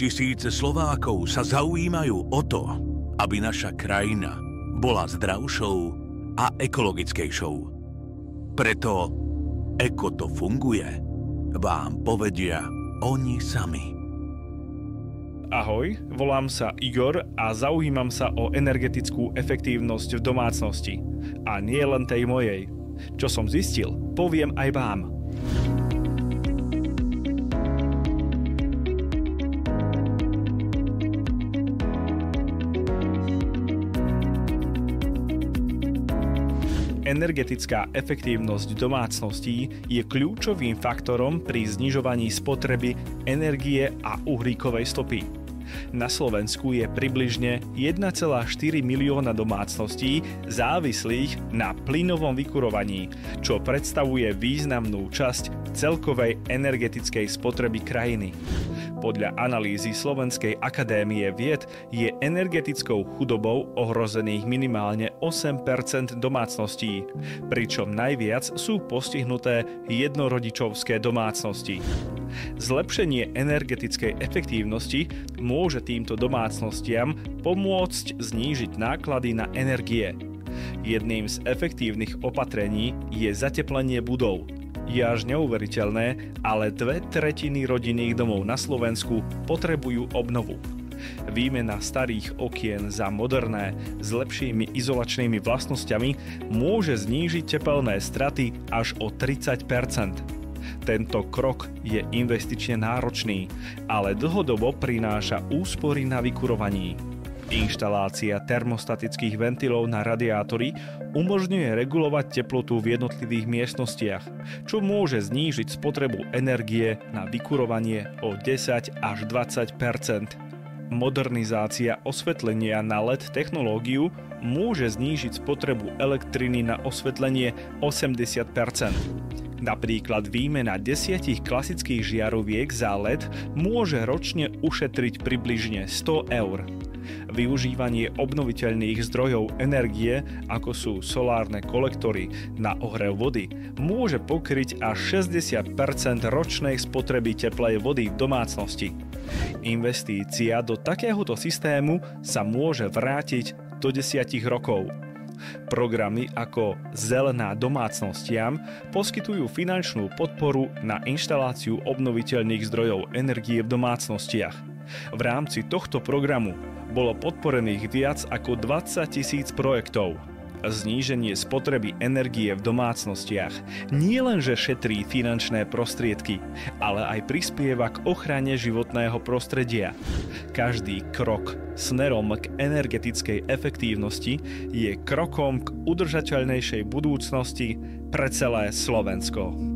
Tisíce Slovákov sa zaujímajú o to, aby naša krajina bola zdravšou a ekologickejšou. Preto Eko to funguje vám povedia oni sami. Ahoj, volám sa Igor a zaujímam sa o energetickú efektívnosť v domácnosti. A nie len tej mojej. Čo som zistil, poviem aj vám. Energetická efektívnosť domácností je kľúčovým faktorom pri znižovaní spotreby energie a uhlíkovej stopy. Na Slovensku je približne 1,4 milióna domácností závislých na plynovom vykurovaní, čo predstavuje významnú časť celkovej energetickej spotreby krajiny. Podľa analýzy Slovenskej akadémie vied je energetickou chudobou ohrozených minimálne 8% domácností, pričom najviac sú postihnuté jednorodičovské domácnosti. Zlepšenie energetickej efektívnosti môže týmto domácnostiam pomôcť znížiť náklady na energie. Jedným z efektívnych opatrení je zateplenie budov. Je až neuveriteľné, ale 2/3 rodinných domov na Slovensku potrebujú obnovu. Výmena starých okien za moderné s lepšími izolačnými vlastnosťami môže znížiť tepelné straty až o 30%. Tento krok je investične náročný, ale dlhodobo prináša úspory na vykurovaní. Inštalácia termostatických ventilov na radiátory umožňuje regulovať teplotu v jednotlivých miestnostiach, čo môže znížiť spotrebu energie na vykurovanie o 10 až 20%. Modernizácia osvetlenia na LED technológiu môže znížiť spotrebu elektriny na osvetlenie 80%. Napríklad výmena 10 klasických žiaroviek za LED môže ročne ušetriť približne 100 eur. Využívanie obnoviteľných zdrojov energie, ako sú solárne kolektory na ohrev vody, môže pokryť až 60% ročnej spotreby teplej vody v domácnosti. Investícia do takéhoto systému sa môže vrátiť do 10 rokov. Programy ako Zelená domácnostiam poskytujú finančnú podporu na inštaláciu obnoviteľných zdrojov energie v domácnostiach. V rámci tohto programu bolo podporených viac ako 20 000 projektov. Zníženie spotreby energie v domácnostiach nielenže šetrí finančné prostriedky, ale aj prispieva k ochrane životného prostredia. Každý krok smerom k energetickej efektívnosti je krokom k udržateľnejšej budúcnosti pre celé Slovensko.